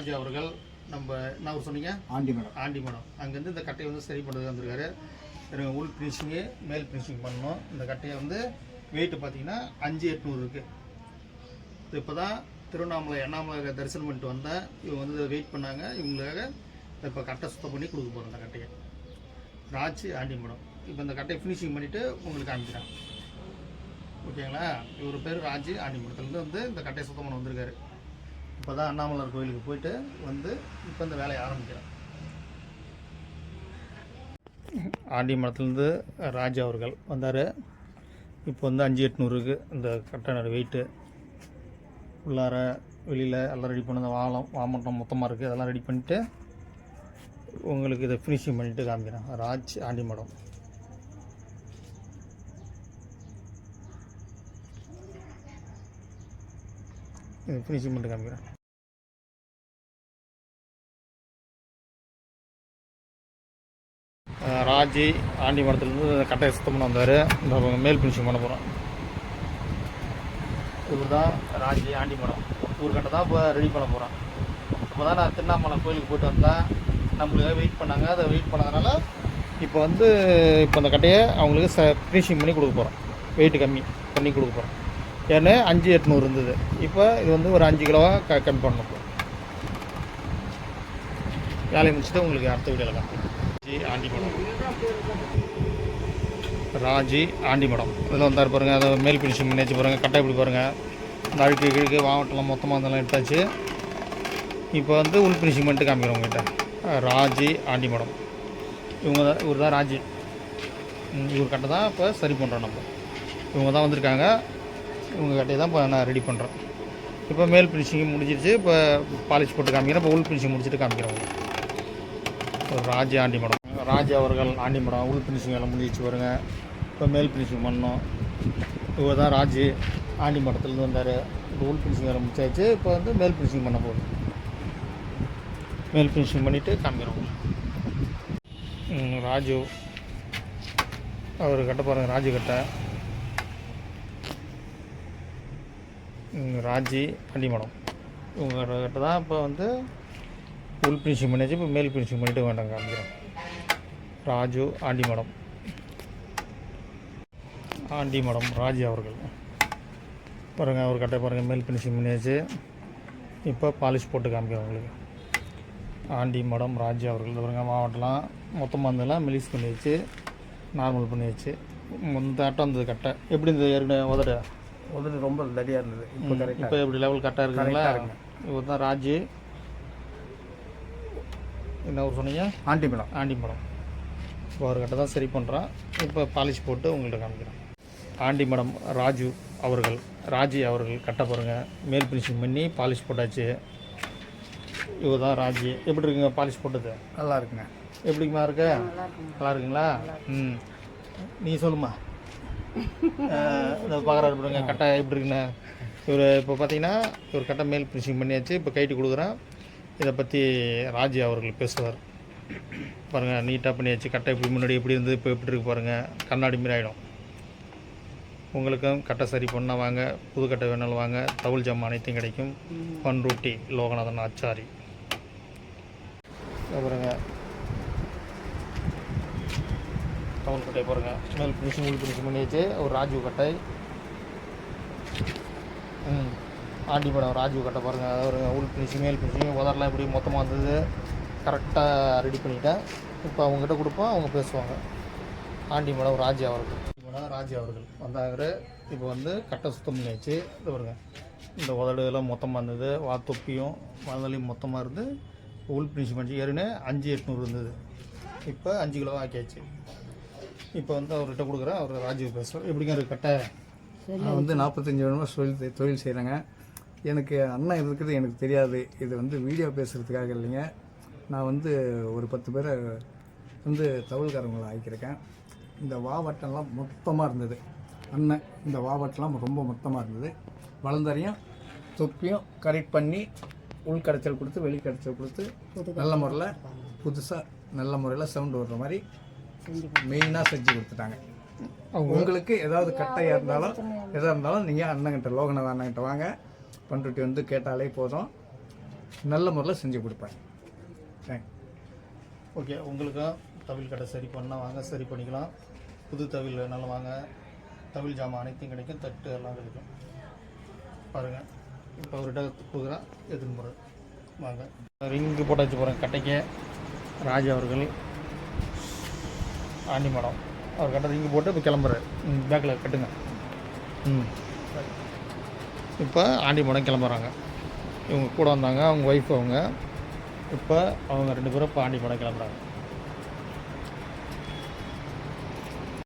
ராஜா அவர்கள் நம்ம என்ன ஊர் சொன்னீங்க? ஆண்டிமடம் அங்கேருந்து இந்த கட்டையை வந்து சரி பண்ணுறது வந்திருக்காரு. உள் ஃபினிஷிங்கு மேல் ஃபினிஷிங் பண்ணணும். இந்த கட்டையை வந்து வெயிட்டு பார்த்தீங்கன்னா 5800 இருக்குது. இது இப்போ தான் திருவண்ணாமலை அண்ணாமலை தரிசனம் பண்ணிட்டு வந்தேன். இவங்க வந்து வெயிட் பண்ணாங்க. இவங்களுக்காக இப்போ கட்டை சுத்தம் பண்ணி கொடுக்க போகிறோம். இந்த கட்டையை ராஜ் ஆண்டிமடம். இப்போ இந்த கட்டையை ஃபினிஷிங் பண்ணிவிட்டு உங்களுக்கு காமிக்கிறேன். ஓகேங்களா? இவர் பேர் ராஜ் ஆண்டிமடத்துலேருந்து வந்து இந்த கட்டையை சுத்தம் பண்ண வந்திருக்காரு. இப்போ தான் அண்ணாமலர் கோயிலுக்கு போயிட்டு வந்து இப்போ இந்த வேலையை ஆரம்பிக்கிறேன். ஆண்டிமடத்துலேருந்து ராஜ் அவர்கள் வந்தார். இப்போ வந்து 5800 இந்த கட்டை வெயிட்டு. உள்ளார வெளியில் எல்லாம் ரெடி பண்ண வாமட்டம் மொத்தமாக இருக்குது. அதெல்லாம் ரெடி பண்ணிவிட்டு உங்களுக்கு இதை ஃபினிஷிங் பண்ணிவிட்டு காமிக்கிறேன். ராஜ் ஆண்டிமடம். இது ஃபினிஷிங் பண்ணிட்டு காமிக்கிறேன். ராஜி ஆண்டிமடத்துலேருந்து கட்டையை சுத்தம் பண்ண வந்தார். இந்த மேல் ஃபினிஷிங் பண்ண போகிறோம். இவர் தான் ராஜி ஆண்டிமடம். இவர்கிட்ட தான் இப்போ ரெடி பண்ண போகிறோம். இப்போ தான் நான் திருவண்ணாமலை கோயிலுக்கு போய்ட்டு வந்தேன். நம்மளுக்காக வெயிட் பண்ணாங்க. அதை வெயிட் பண்ணதுனால இப்போ வந்து இப்போ அந்த கட்டையை அவங்களுக்கு ஃபினிஷிங் பண்ணி கொடுக்க போகிறோம். வெயிட்டு கம்மி பண்ணி கொடுக்க போகிறோம். ஏன்னா 5800 இருந்தது. இப்போ இது வந்து ஒரு 5 கிலோவாக கம்மி பண்ண போகிறோம். வேலையை முடிச்சுட்டு உங்களுக்கு அடுத்த வீடியோவில் காமிக்கிறேன். ஆண்டிமடம் ராஜி ஆண்டிமடம் இதில் வந்தார் பாருங்கள். அதை மேல் ஃபினிஷிங் பண்ணி வச்சு பாருங்கள். கட்டை எப்படி பாருங்கள். இந்த அழுக்கு கிழக்கு வாவட்டெல்லாம் மொத்தமாக அதெல்லாம் எடுத்தாச்சு. இப்போ வந்து உள் ஃபினிஷிங் பண்ணிட்டு காமிக்கிறோம் உங்கள்கிட்ட. ராஜி ஆண்டிமடம் இவர் தான் ராஜி. இவர் கட்டை தான் இப்போ சரி பண்ணுறோம். நம்ம இவங்க தான் வந்திருக்காங்க. இவங்க கட்டையை தான் இப்போ நான் ரெடி பண்ணுறேன். இப்போ மேல் ஃபினிஷிங் முடிஞ்சிருச்சு. இப்போ பாலிஷ் போட்டு காமிக்கிறேன். இப்போ உள் ஃபினிஷிங் முடிச்சுட்டு காமிக்கிறோம். ராஜி ஆண்டிமடம். ராஜா அவர்கள் ஆண்டிமடம் உள் ஃபினிஷிங் எல்லாம் முடிச்சு வருங்க. இப்போ மேல் ஃபினிஷிங் பண்ணோம். இவர் தான் ராஜி ஆண்டிமடத்துலேருந்து வந்தார். இப்போ உள் ஃபினிஷிங் எல்லாம் முடிச்சாச்சு. இப்போ வந்து மேல் ஃபினிஷிங் பண்ண போகுது. மேல் ஃபினிஷிங் பண்ணிவிட்டு காமிக்கிறோம். ராஜு அவர் கட்ட பாருங்கள். ராஜு கட்டை ராஜி ஆண்டிமடம் இவங்க கட்ட தான் இப்போ வந்து உள் ஃபினிஷிங் பண்ணியாச்சு. இப்போ மேல் ஃபினிஷிங் பண்ணிவிட்டு வேண்டாம் காமிக்கிறோம். ராஜு ஆண்டிமடம் ராஜி அவர்கள் பாருங்கள். அவர் கட்டை பாருங்கள். மேல் ஃபினிஷிங் பண்ணியாச்சு. இப்போ பாலிஷ் போட்டு காமிக்கிறோம் உங்களுக்கு. ஆண்டிமடம் ராஜி அவர்கள் பாருங்கள். மாவட்டம்லாம் மொத்தமாக இருந்தெல்லாம் மெலிஸ் பண்ணி வச்சு நார்மல் பண்ணி வச்சு இந்த ஆட்டம் இருந்தது. கட்டை எப்படி இருந்தது? ஏற்கனவே உதடு ரொம்ப தடியாக இருந்தது. இப்போ கரெக்டாக இப்போ எப்படி லெவல் கரெக்டாக இருக்குங்களா? இவர் தான் ராஜி. என்ன ஊர் சொன்னீங்க? ஆண்டிமடம். இப்போ ஒரு கட்டை தான் சரி பண்ணுறான். இப்போ பாலிஷ் போட்டு உங்கள்கிட்ட காமிக்கிறேன். ஆண்டிமடம் ராஜி அவர்கள் கட்டை பாருங்கள். மேல் ஃபினிஷிங் பண்ணி பாலிஷ் போட்டாச்சு. இவர் தான் ராஜி. எப்படி இருக்குங்க பாலிஷ் போட்டது? நல்லா இருக்குங்க. எப்படிங்கம்மா இருக்கு? நல்லா இருக்குங்களா? நீ சொல்லுமா. பார்க்குறாரு பாருங்க கட்டை எப்படி இருக்குண்ணே. இவர் இப்போ பார்த்தீங்கன்னா இவர் கட்டை மேல் ஃபினிஷிங் பண்ணியாச்சு. இப்போ கைட்டு கொடுக்குறேன். இதை பற்றி ராஜி அவர்கள் பேசுவார். பாருங்கள் நீட்டாக பண்ணியாச்சு. கட்டை எப்படி முன்னாடி எப்படி இருந்தது இப்போ எப்படி இருக்கு பாருங்கள். கண்ணாடி மாரி ஆகிடும். உங்களுக்கும் கட்டை சரி பண்ணால் வாங்க. புது கட்டை வேணாலும் வாங்க. தவுள் ஜாமான் அனைத்தும் கிடைக்கும். பன்ருட்டி லோகநாதன் ஆச்சாரி. பாருங்கள் தவுள் கட்டை பாருங்கள். மேல் ஃபினிஷிங் உள் ஃபினிஷிங் பண்ணியாச்சு. ஒரு ராஜு கட்டை. ஆண்டிமடம் ராஜு கட்டை பாருங்கள். ஒரு உள் ஃபினிஷிங் மேல் ஃபினிஷிங் உதரெலாம் எப்படி மொத்தமாக வந்தது கரெக்டாக ரெடி பண்ணிட்டேன். இப்போ அவங்ககிட்ட கொடுப்போம். அவங்க பேசுவாங்க. ஆண்டிமடம் ராஜி அவர்கள் வந்தாங்க. இப்போ வந்து கட்டை சுத்தம் பண்ணியாச்சு. இது பாருங்க. இந்த உதடுலாம் மொத்தமாக இருந்தது. தொப்பியும் மதலையும் மொத்தமாக இருந்து உள் ஃபினிஷிங் பண்ணி ஏறுன்னு 5800 இருந்தது. இப்போ 5 கிலோ ஆக்கியாச்சு. இப்போ வந்து அவர்கிட்ட கொடுக்குறேன். அவர் ராஜி பேசுவார். எப்படிங்க இருக்குது கட்டை? நான் வந்து 45 வருஷமாக தொழில் செய்கிறேங்க. எனக்கு அண்ணன் இருக்கிறது எனக்கு தெரியாது. இது வந்து வீடியோ பேசுகிறதுக்காக இல்லைங்க. நான் வந்து ஒரு 10 பேரை வந்து தவுள்காரங்களை ஆக்கியிருக்கேன். இந்த வாவட்டெல்லாம் மொத்தமாக இருந்தது. அண்ணன் இந்த வாவட்டெல்லாம் ரொம்ப மொத்தமாக இருந்தது. வளர்ந்தரையும் தொப்பியும் கரெக்ட் பண்ணி உள்கடைச்சல் கொடுத்து வெளிக்கடைச்சல் கொடுத்து நல்ல முறையில் புதுசாக நல்ல முறையில் சவுண்டு வர்ற மாதிரி மெயினாக செஞ்சு கொடுத்துட்டாங்க. உங்களுக்கு ஏதாவது கட்டையாக இருந்தாலும் எதாக இருந்தாலும் நீங்கள் அண்ணங்கிட்ட லோகநாத அண்ணங்கிட்ட வாங்க. பண்ருட்டி வந்து கேட்டாலே போதும். நல்ல முறையில் செஞ்சு கொடுப்பேன். தேங்க். ஓகே, உங்களுக்கும் தவில் கடை சரி பண்ணால் வாங்க, சரி பண்ணிக்கலாம். புது தவில் வேணாலும் வாங்க, தவில் ஜாமான் அனைத்தையும் கிடைக்கும், தட்டு எல்லாம் கிடைக்கும். பாருங்கள், இப்போ அவர்கிட்ட கொடுக்குறேன், எடுத்துன்னு போகிறேன். வாங்க, ரிங்கு போட்டு வச்சு போகிறேன் கட்டைக்கு. ராஜா அவர்கள் ஆண்டி மடம் அவர் கட்ட ரிங்கு போட்டு இப்போ கிளம்புறாரு. பேக்கில் கட்டுங்க. இப்போ ஆண்டி மடம் கிளம்புறாங்க. இவங்க கூட வந்தாங்க, அவங்க ஒய்ஃப். அவங்க இப்போ அவங்க 2 பேரும் இப்போ ஆண்டி மடம் கிளம்புறாங்க.